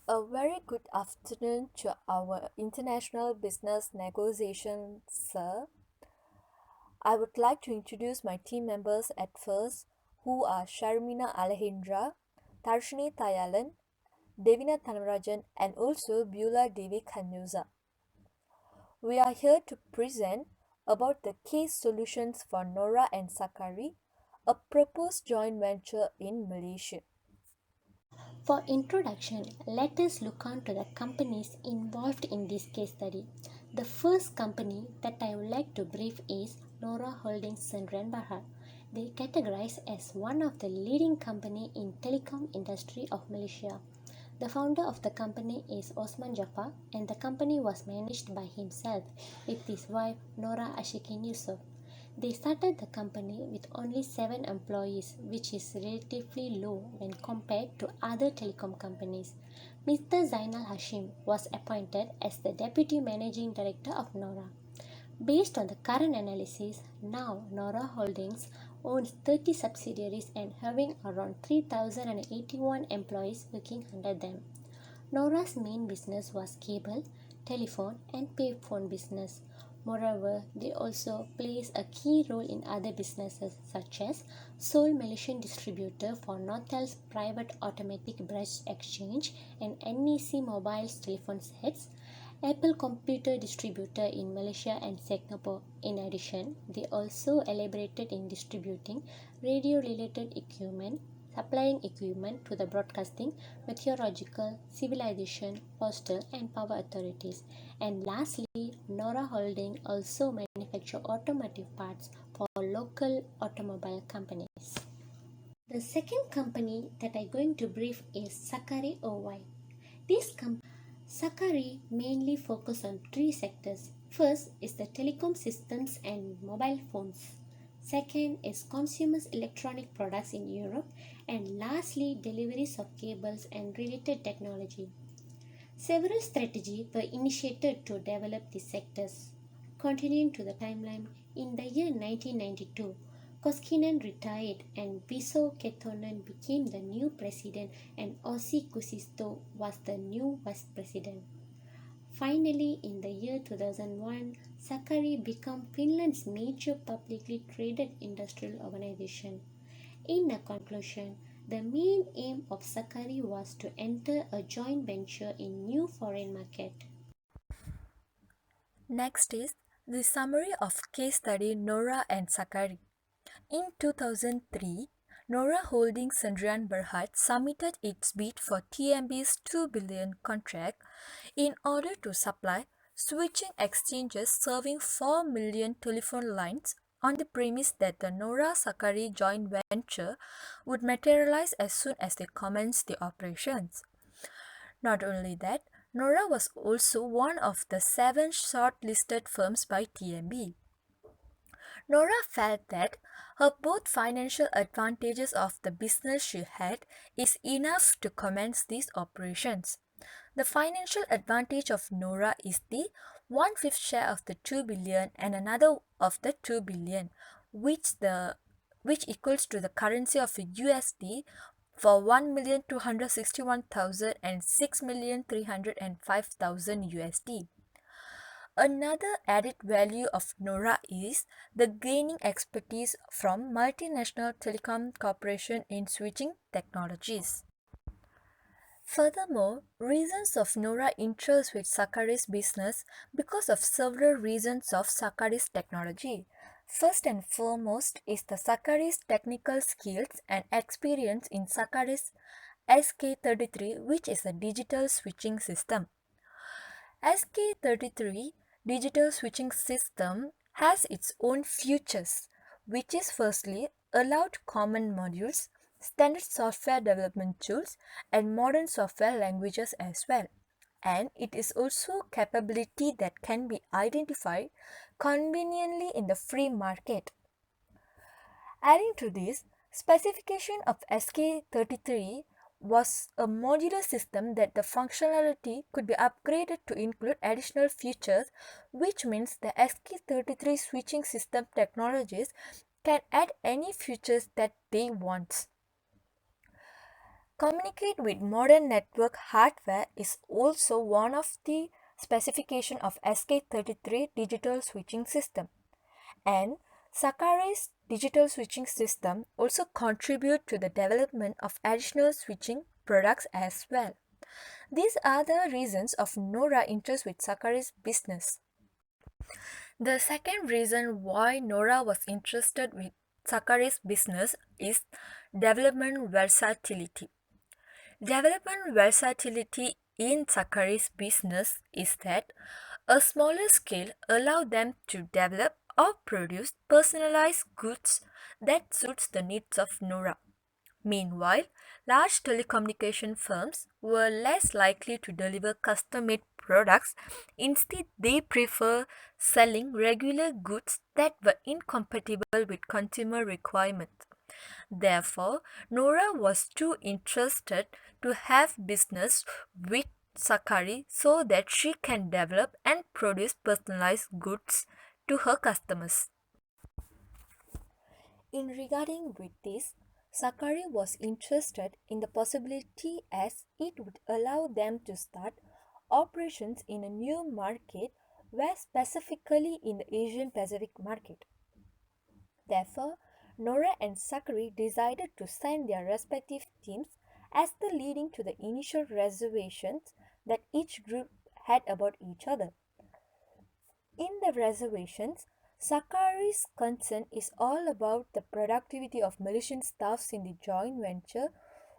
A very good afternoon to our international business negotiation, sir. I would like to introduce my team members at first, who are Sharmina Alejandra, Tarshini Tayalan, Devina Thanarajan, and also Beulah Devi Kanyuza. We are here to present about the case solutions for Nora and Sakari, a proposed joint venture in Malaysia. For introduction, let us look on to the companies involved in this case study. The first company that I would like to brief is Nora Holdings Sdn Bhd. They categorize as one of the leading company in telecom industry of Malaysia. The founder of the company is Osman Jafar and the company was managed by himself with his wife Nora Ashikin Yusof. They started the company with only 7 employees, which is relatively low when compared to other telecom companies. Mr. Zainal Hashim was appointed as the Deputy Managing Director of Nora. Based on the current analysis, now Nora Holdings owns 30 subsidiaries and having around 3,081 employees working under them. Nora's main business was cable, telephone, and payphone business. Moreover, they also plays a key role in other businesses such as sole Malaysian distributor for Nortel's private automatic branch exchange and NEC mobile telephone sets, Apple computer distributor in Malaysia and Singapore. In addition, they also elaborated in distributing radio related equipment, supplying equipment to the broadcasting, meteorological, civilization, postal, and power authorities. And lastly, Nora Holding also manufacture automotive parts for local automobile companies. The second company that I'm going to brief is Sakari OY. This Sakari mainly focus on three sectors. First is the telecom systems and mobile phones. Second is consumers electronic products in Europe, and lastly deliveries of cables and related technology. Several strategies were initiated to develop these sectors. Continuing to the timeline, in the year 1992, Koskinen retired and Viso Ketonen became the new president and Ossi Kusisto was the new vice president. Finally, in the year 2001, Sakari became Finland's major publicly traded industrial organization. In a conclusion, the main aim of Sakari was to enter a joint venture in new foreign market. Next is the summary of case study Nora and Sakari. In 2003, Nora Holdings Sdn Bhd submitted its bid for TMB's 2 billion contract in order to supply switching exchanges serving 4 million telephone lines on the premise that the Nora Sakari joint venture would materialize as soon as they commenced the operations. Not only that, Nora was also one of the 7 shortlisted firms by TMB. Nora felt that her both financial advantages of the business she had is enough to commence these operations. The financial advantage of Nora is the one-fifth share of the 2 billion and another of the 2 billion, which equals to the currency of a USD for 1,261,000 and 6,305,000 USD. Another added value of Nora is the gaining expertise from multinational telecom corporation in switching technologies. Furthermore, reasons of Nora interest with Sakari's business because of several reasons of Sakari's technology. First and foremost is the Sakari's technical skills and experience in Sakari's SK33, which is a digital switching system. SK33 digital switching system has its own features, which is firstly allowed common modules, standard software development tools, and modern software languages as well. And it is also capability that can be identified conveniently in the free market. Adding to this, specification of SK33 was a modular system that the functionality could be upgraded to include additional features, which means the SK33 switching system technologies can add any features that they want. Communicate with modern network hardware is also one of the specification of SK33 digital switching system, and Sakari's digital switching system also contribute to the development of additional switching products as well. These are the reasons of Nora interest with Sakari's business. The second reason why Nora was interested with Sakari's business is development versatility. Development versatility in Sakari's business is that a smaller scale allows them to develop or produce personalized goods that suits the needs of Nora. Meanwhile, large telecommunication firms were less likely to deliver custom-made products. Instead, they prefer selling regular goods that were incompatible with consumer requirements. Therefore, Nora was too interested to have business with Sakari so that she can develop and produce personalized goods to her customers. In regarding with this, Sakari was interested in the possibility as it would allow them to start operations in a new market where specifically in the Asian Pacific market. Therefore, Nora and Sakari decided to send their respective teams as the leading to the initial reservations that each group had about each other. In the reservations, Sakari's concern is all about the productivity of Malaysian staffs in the joint venture,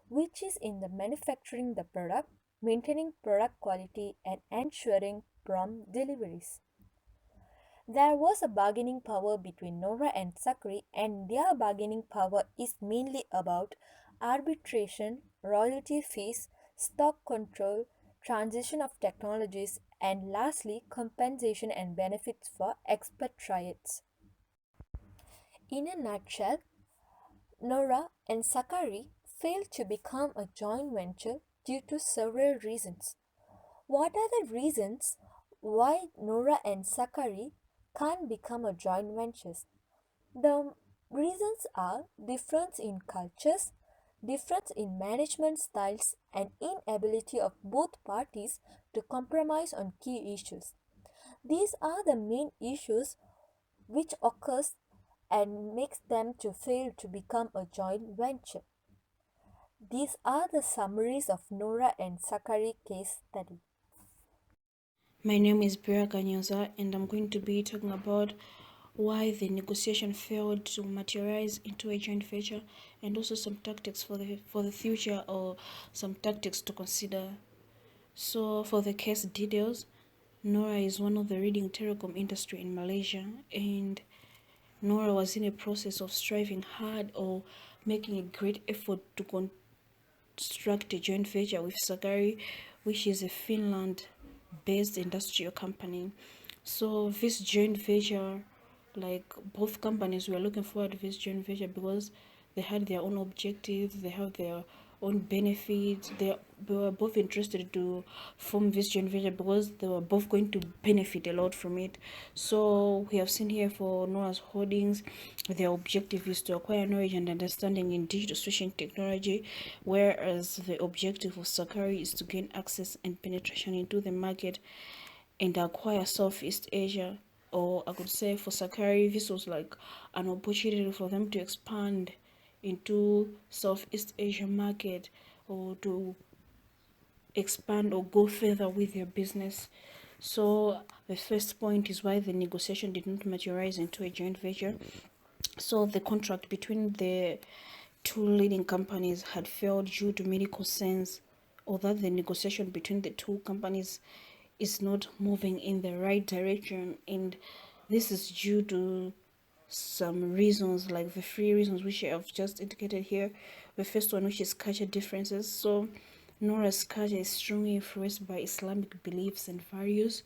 which is in the manufacturing the product, maintaining product quality, and ensuring prompt deliveries. There was a bargaining power between Nora and Sakari, and their bargaining power is mainly about arbitration, royalty fees, stock control, transition of technologies, and lastly, compensation and benefits for expatriates. In a nutshell, Nora and Sakari failed to become a joint venture due to several reasons. What are the reasons why Nora and Sakari can't become a joint ventures? The reasons are difference in cultures, difference in management styles, and inability of both parties to compromise on key issues. These are the main issues which occurs and makes them to fail to become a joint venture. These are the summaries of Nora and Sakari case study. My name is Bira Kanyoza, and I'm going to be talking about why the negotiation failed to materialize into a joint venture, and also some tactics for the future, or some tactics to consider. So, for the case details, Nora is one of the leading telecom industry in Malaysia, and Nora was in a process of striving hard or making a great effort to construct a joint venture with Sakari, which is a Finland-based industrial company. So this joint venture, like both companies were looking forward to this joint venture because they had their own objectives, they have their own benefits. They were both interested to form this joint venture because they were both going to benefit a lot from it. So we have seen here for Noah's Holdings, their objective is to acquire knowledge and understanding in digital switching technology, whereas the objective of Sakari is to gain access and penetration into the market and acquire Southeast Asia. Or I could say for Sakari, this was like an opportunity for them to expand into Southeast Asia market, or to expand or go further with their business. So the first point is why the negotiation did not materialize into a joint venture. So the contract between the two leading companies had failed due to many concerns, or that the negotiation between the two companies is not moving in the right direction, and this is due to some reasons, like the three reasons which I have just indicated here. The first one, which is culture differences. So Nora's culture is strongly influenced by Islamic beliefs and values.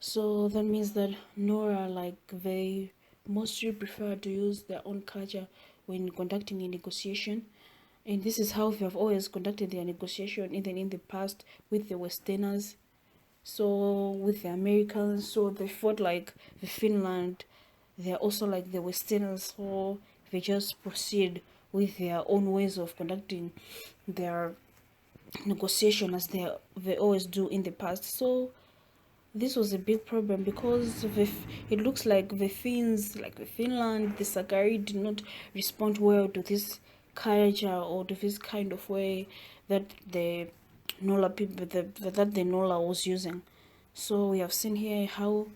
So that means that Nora, like, they mostly prefer to use their own culture when conducting a negotiation. And this is how they have always conducted their negotiation, even in the past, with the Westerners. So with the Americans, so they fought like the Finland, they're also like the Westerners, so they just proceed with their own ways of conducting their negotiation as they always do in the past. So this was a big problem because it looks like the Finns, like the Finland, the Sakari did not respond well to this culture or to this kind of way that the Nola people that the Nola was using. So we have seen here how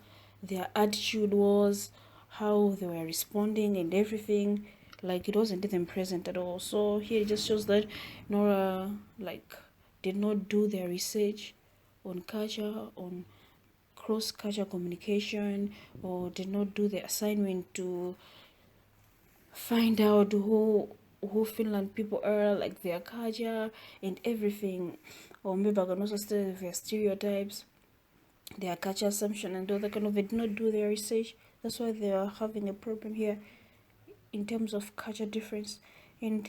their attitude was, how they were responding and everything. Like it wasn't even present at all. So here it just shows that Nora like did not do their research on culture, on cross-cultural communication, or did not do the assignment to find out who Finland people are, like their culture and everything. Or maybe I can also say their stereotypes, their culture assumption and all that kind of. They did not do their research. That's why they are having a problem here in terms of culture difference. And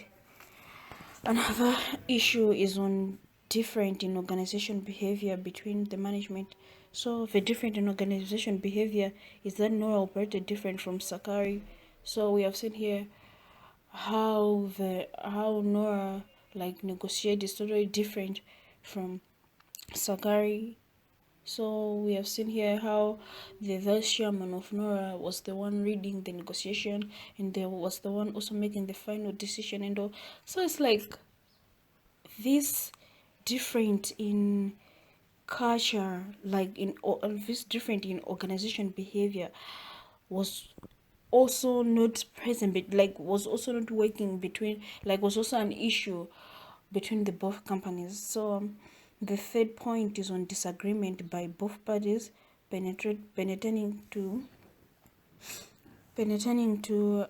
another issue is on different in organization behavior between the management. So the different in organization behavior is that Nora operated different from Sakari. So we have seen here how Nora like negotiate is totally different from Sakari. So we have seen here how the vice chairman of Nora was the one reading the negotiation and there was the one also making the final decision and all. So it's like this different in culture, like in this different in organization behavior was also not present, but like was also not working between, like was also an issue between the both companies. So the third point is on disagreement by both parties penetrating to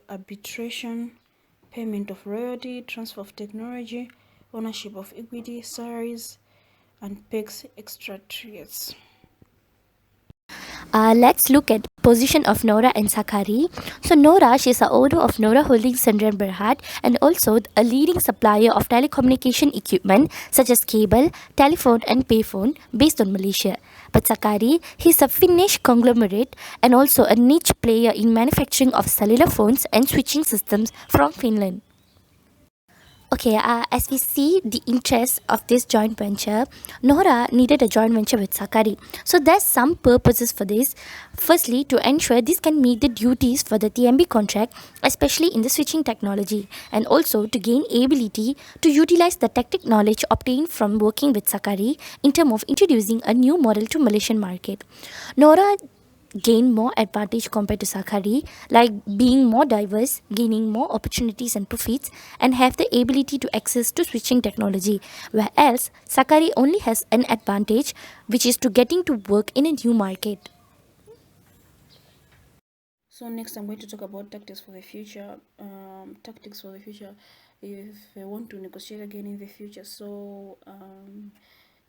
arbitration, payment of royalty, transfer of technology, ownership of equity, salaries, and PEG's extraterritorials. Let's look at position of Nora and Sakari. So Nora, she's the owner of Nora Holdings Sundram Berhad and also a leading supplier of telecommunication equipment such as cable, telephone and payphone based on Malaysia. But Sakari, he's a Finnish conglomerate and also a niche player in manufacturing of cellular phones and switching systems from Finland. Okay, as we see the interest of this joint venture, Nora needed a joint venture with Sakari. So there's some purposes for this. Firstly, to ensure this can meet the duties for the TMB contract, especially in the switching technology, and also to gain ability to utilize the tactic knowledge obtained from working with Sakari in terms of introducing a new model to Malaysian market. Nora gain more advantage compared to Sakari, like being more diverse, gaining more opportunities and profits, and have the ability to access to switching technology. Whereas Sakari only has an advantage, which is to getting to work in a new market. So next, I'm going to talk about tactics for the future. Tactics for the future, if I want to negotiate again in the future. So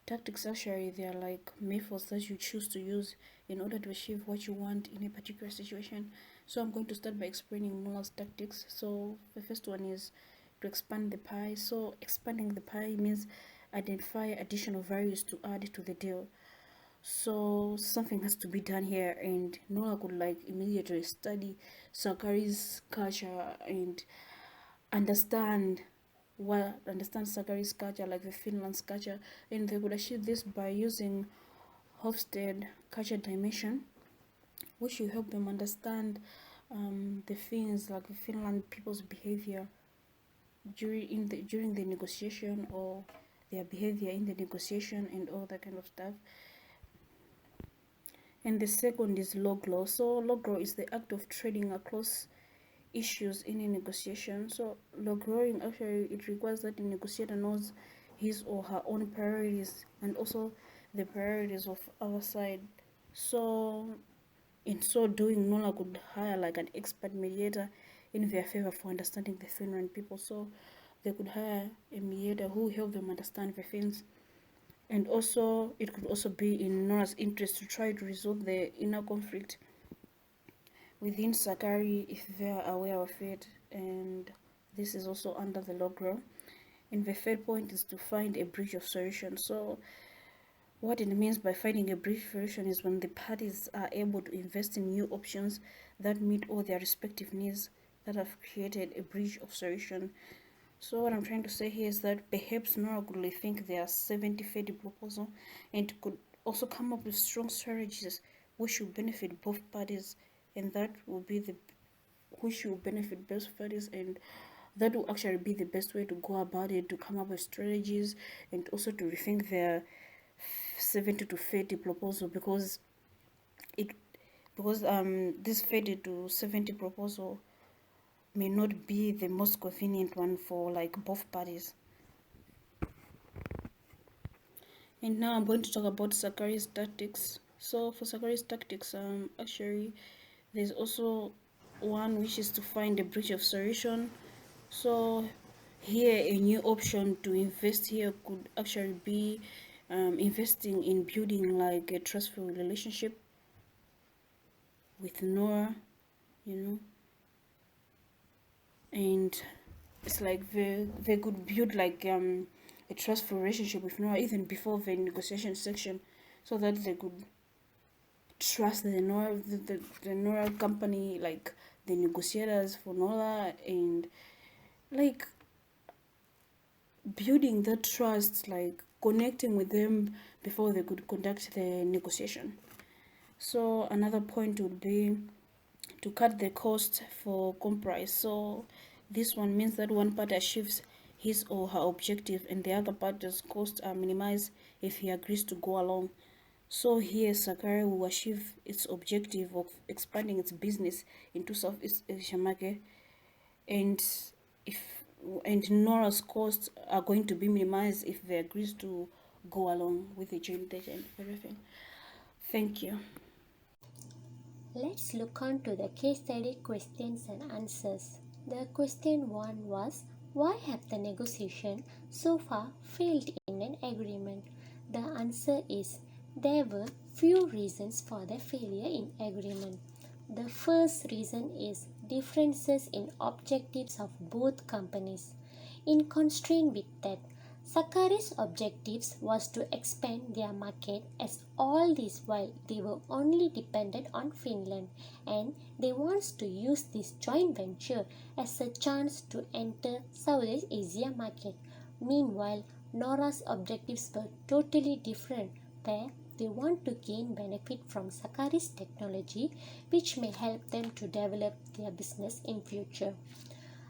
tactics actually they are like methods that you choose to use in order to achieve what you want in a particular situation. So I'm going to start by explaining Noah's tactics. So the first one is to expand the pie. So expanding the pie means identify additional values to add to the deal. So something has to be done here, and Noah could like immediately study Sakari's culture and understand understand Sakari's culture, like the Finland's culture, and they could achieve this by using Hofstede culture dimension, which will help them understand the Finns, like the Finland people's behavior during the negotiation, or their behavior in the negotiation and all that kind of stuff. And the second is log law. So log law is the act of trading across issues in a negotiation. So log lawing actually it requires that the negotiator knows his or her own priorities and also the priorities of our side. So in so doing, Nola could hire like an expert mediator in their favor for understanding the Finland people. So they could hire a mediator who help them understand the Finns, and also it could also be in Nora's interest to try to resolve the inner conflict within Sakari if they are aware of it, and this is also under the log law. And the third point is to find a bridge of solution. So what it means by finding a bridge solution is when the parties are able to invest in new options that meet all their respective needs, that have created a bridge of solution. So what I'm trying to say here is that perhaps Nora could rethink their 70-30 proposal and could also come up with strong strategies which will benefit both parties, and that will be the which will benefit both parties, and that will actually be the best way to go about it, to come up with strategies and also to rethink their 70 to 30 proposal, it this 30 to 70 proposal may not be the most convenient one for like both parties. And now I'm going to talk about Sakari's tactics. So for Sakari's tactics, actually there's also one which is to find a breach of solution. So here a new option to invest here could actually be investing in building like a trustful relationship with Nora, you know, and it's like they could build like a trustful relationship with Nora even before the negotiation section, so that they could trust the Nora company, like the negotiators for Nora, and like building that trust, like connecting with them before they could conduct the negotiation. So another point would be to cut the cost for compromise. So this one means that one party achieves his or her objective and the other party's costs are minimized if he agrees to go along. So here Sakari will achieve its objective of expanding its business into Southeast Asia market, and if and Nora's costs are going to be minimized if they agrees to go along with the joint data and everything. Thank you. Let's look on to the case study questions and answers. The question 1 was, why have the negotiation so far failed in an agreement? The answer is, there were few reasons for the failure in agreement. The first reason is differences in objectives of both companies. In constraint with that, Sakari's objectives was to expand their market, as all this while they were only dependent on Finland, and they wants to use this joint venture as a chance to enter Southeast Asia market. Meanwhile, Nora's objectives were totally different, where they want to gain benefit from Sakari's technology, which may help them to develop their business in future.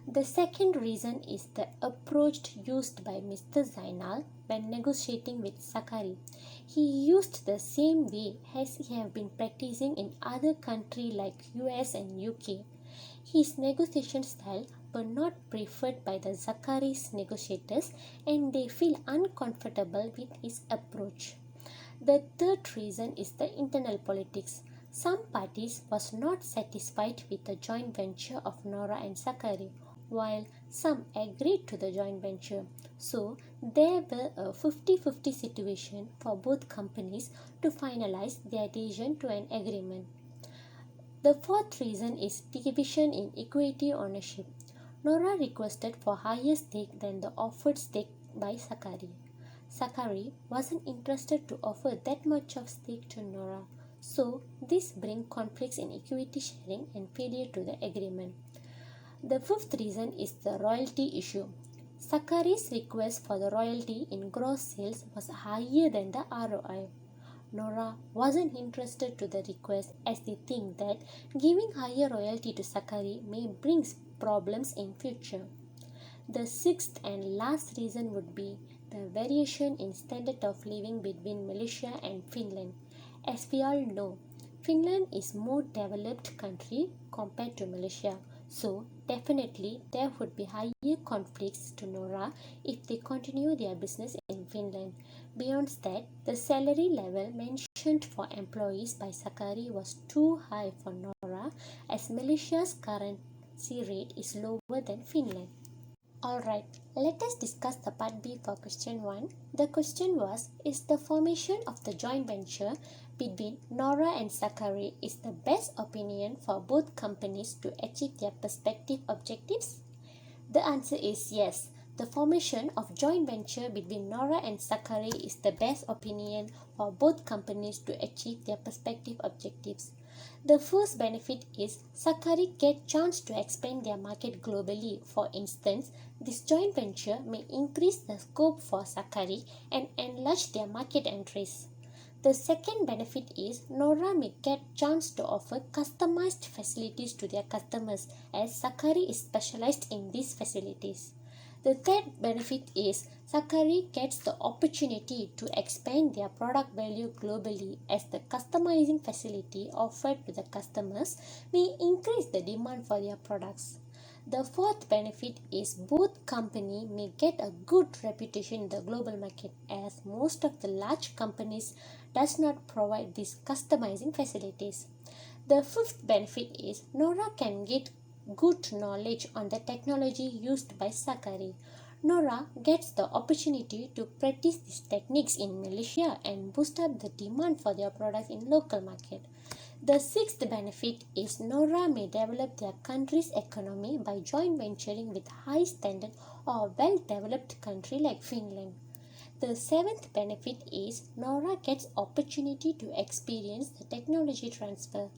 The second reason is the approach used by Mr. Zainal when negotiating with Sakari. He used the same way as he have been practicing in other countries like US and UK. His negotiation style were not preferred by the Sakari's negotiators, and they feel uncomfortable with his approach. The third reason is the internal politics. Some parties was not satisfied with the joint venture of Nora and Sakari, while some agreed to the joint venture. So there were a 50-50 situation for both companies to finalize their adhesion to an agreement. The fourth reason is division in equity ownership. Nora requested for higher stake than the offered stake by Sakari. Sakari wasn't interested to offer that much of stake to Nora, so this brings conflicts in equity sharing and failure to the agreement. The fifth reason is the royalty issue. Sakari's request for the royalty in gross sales was higher than the ROI. Nora wasn't interested to the request, as they think that giving higher royalty to Sakari may bring problems in future. The sixth and last reason would be the variation in standard of living between Malaysia and Finland. As we all know, Finland is more developed country compared to Malaysia. So definitely there would be higher conflicts to Nora if they continue their business in Finland. Beyond that, the salary level mentioned for employees by Sakari was too high for Nora, as Malaysia's currency rate is lower than Finland. Alright, let us discuss the part B for question 1. The question was, is the formation of the joint venture between Nora and Sakari is the best opinion for both companies to achieve their respective objectives? The answer is yes. The formation of joint venture between Nora and Sakari is the best opinion for both companies to achieve their respective objectives. The first benefit is Sakari get chance to expand their market globally. For instance, this joint venture may increase the scope for Sakari and enlarge their market entries. The second benefit is Nora may get chance to offer customized facilities to their customers as Sakari is specialized in these facilities. The third benefit is Sakari gets the opportunity to expand their product value globally as the customizing facility offered to the customers may increase the demand for their products. The fourth benefit is both company may get a good reputation in the global market as most of the large companies does not provide these customizing facilities. The fifth benefit is Nora can get good knowledge on the technology used by Sakari. Nora gets the opportunity to practice these techniques in Malaysia and boost up the demand for their products in local market. The sixth benefit is Nora may develop their country's economy by joint venturing with high standard or well developed country like Finland. The seventh benefit is Nora gets opportunity to experience the technology transfer.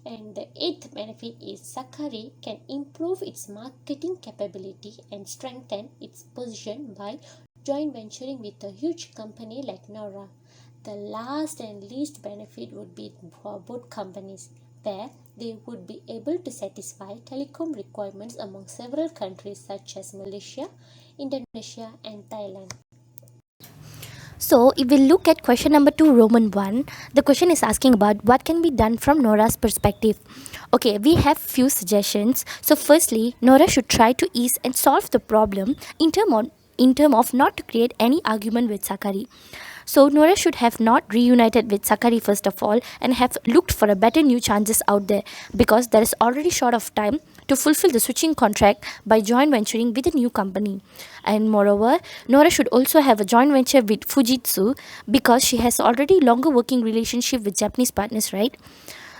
And the eighth benefit is Sakari can improve its marketing capability and strengthen its position by joint venturing with a huge company like Nora. The last and least benefit would be for both companies, where they would be able to satisfy telecom requirements among several countries such as Malaysia, Indonesia, and Thailand. So, if we look at question number 2, Roman 1, the question is asking about what can be done from Nora's perspective. Okay, we have few suggestions. So, firstly, Nora should try to ease and solve the problem in term of not to create any argument with Sakari. So Nora should have not reunited with Sakari first of all and have looked for a better new chances out there because there is already short of time to fulfill the switching contract by joint venturing with a new company. And moreover, Nora should also have a joint venture with Fujitsu because she has already longer working relationship with Japanese partners, right?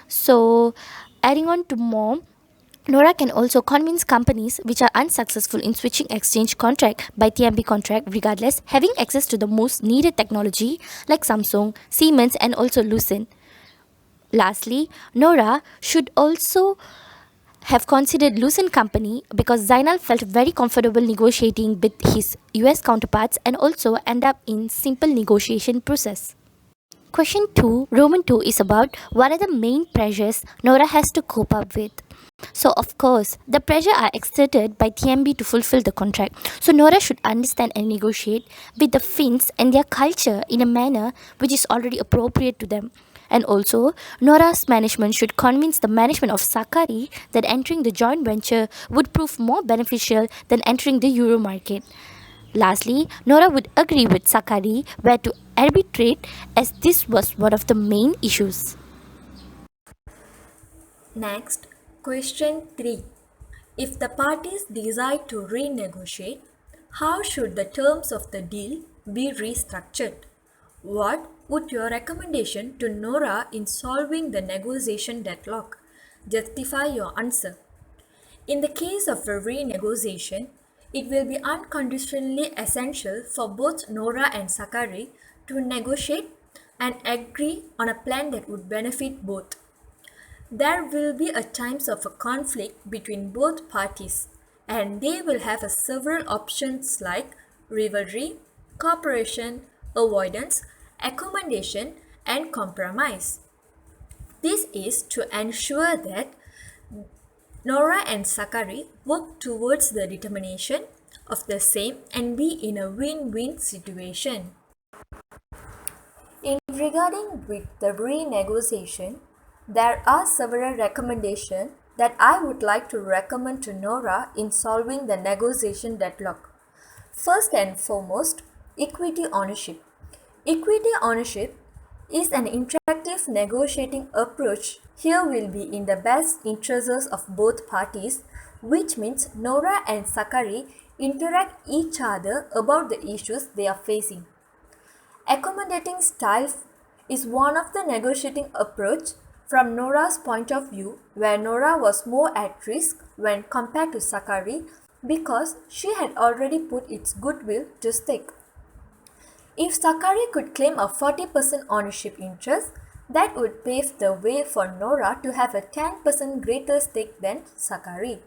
So adding on to more, Nora can also convince companies which are unsuccessful in switching exchange contract by TMB contract regardless having access to the most needed technology like Samsung, Siemens and also Lucent. Lastly, Nora should also have considered Lucent company because Zainal felt very comfortable negotiating with his US counterparts and also end up in simple negotiation process. Question 2, Roman 2 is about what are the main pressures Nora has to cope up with. So of course, the pressure are exerted by TMB to fulfill the contract. So Nora should understand and negotiate with the Finns and their culture in a manner which is already appropriate to them. And also, Nora's management should convince the management of Sakari that entering the joint venture would prove more beneficial than entering the Euro market. Lastly, Nora would agree with Sakari where to arbitrate as this was one of the main issues. Next, question 3. If the parties decide to renegotiate, how should the terms of the deal be restructured? What would your recommendation to Nora in solving the negotiation deadlock? Justify your answer. In the case of a renegotiation, it will be unconditionally essential for both Nora and Sakari to negotiate and agree on a plan that would benefit both. There will be a times of a conflict between both parties, and they will have several options like rivalry, cooperation, avoidance, accommodation, and compromise. This is to ensure that Nora and Sakari work towards the determination of the same and be in a win-win situation. In regarding with the renegotiation, there are several recommendations that I would like to recommend to Nora in solving the negotiation deadlock. First and foremost, equity ownership. Equity ownership is an interactive negotiating approach. Here will be in the best interests of both parties, which means Nora and Sakari interact each other about the issues they are facing. Accommodating style is one of the negotiating approach from Nora's point of view, where Nora was more at risk when compared to Sakari because she had already put its goodwill to stake. If Sakari could claim a 40% ownership interest, That would pave the way for Nora to have a 10% greater stake than Sakari.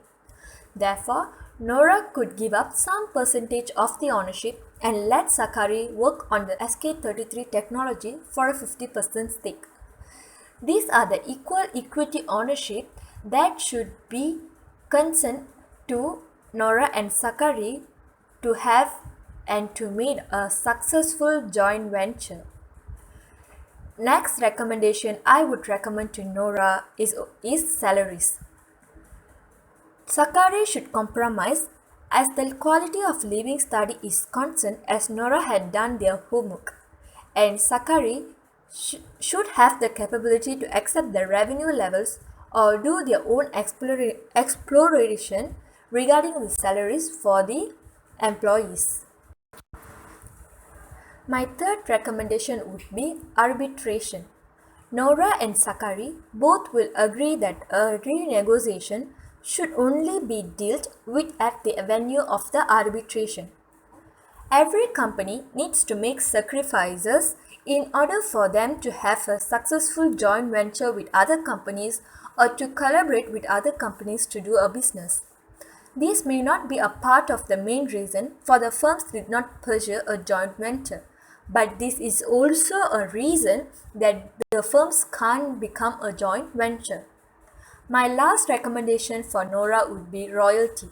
Therefore, Nora could give up some percentage of the ownership and let Sakari work on the SK33 technology for a 50% stake. These are the equal equity ownership that should be consent to Nora and Sakari to have and to make a successful joint venture. Next recommendation I would recommend to Nora is salaries. Sakari should compromise as the quality of living study is concerned as Nora had done their homework, and Sakari should have the capability to accept the revenue levels or do their own exploration regarding the salaries for the employees. My third recommendation would be arbitration. Nora and Sakari both will agree that a renegotiation should only be dealt with at the venue of the arbitration. Every company needs to make sacrifices in order for them to have a successful joint venture with other companies or to collaborate with other companies to do a business. These may not be a part of the main reason for the firms did not pursue a joint venture, but this is also a reason that the firms can't become a joint venture. My last recommendation for Nora would be royalty.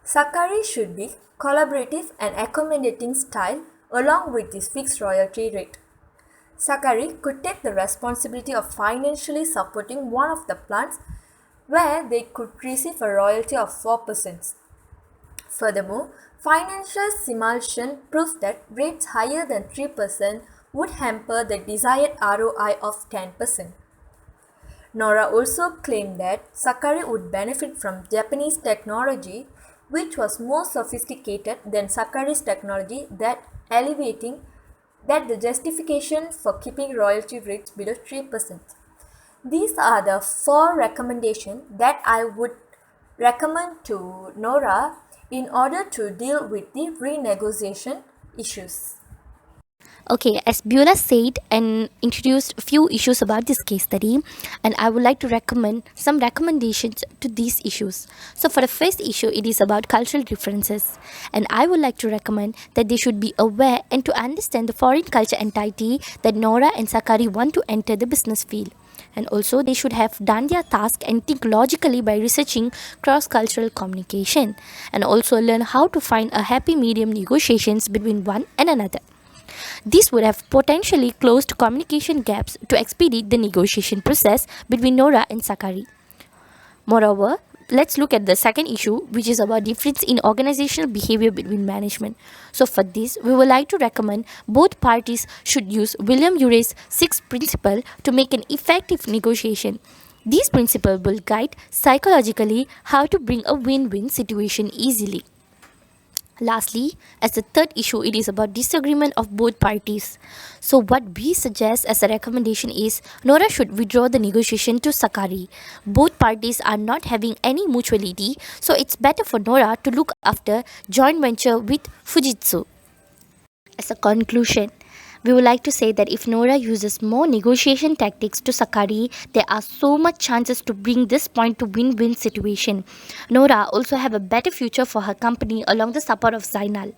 Sakari should be collaborative and accommodating style along with this fixed royalty rate. Sakari could take the responsibility of financially supporting one of the plants where they could receive a royalty of 4%. Furthermore, financial simulation proves that rates higher than 3% would hamper the desired ROI of 10%. Nora also claimed that Sakari would benefit from Japanese technology, which was more sophisticated than Sakari's technology, that elevating that the justification for keeping royalty rates below 3%. These are the 4 recommendations that I would recommend to Nora in order to deal with the renegotiation issues. Okay, as Beulah said and introduced a few issues about this case study, and I would like to recommend some recommendations to these issues. So, for the first issue, it is about cultural differences, and I would like to recommend that they should be aware and to understand the foreign culture entity that Nora and Sakari want to enter the business field. And also, they should have done their task and think logically by researching cross cultural communication, and also learn how to find a happy medium negotiations between one and another. This would have potentially closed communication gaps to expedite the negotiation process between Nora and Sakari. Moreover, let's look at the second issue, which is about difference in organizational behavior between management. So for this, we would like to recommend both parties should use William Urey's 6 principle to make an effective negotiation. These principles will guide psychologically how to bring a win-win situation easily. Lastly, as the third issue, it is about disagreement of both parties. So what we suggest as a recommendation is Nora should withdraw the negotiation to Sakari. Both parties are not having any mutuality, so it's better for Nora to look after joint venture with Fujitsu. As a conclusion, we would like to say that if Nora uses more negotiation tactics to Sakari, there are so much chances to bring this point to win-win situation. Nora also have a better future for her company along the support of Zainal.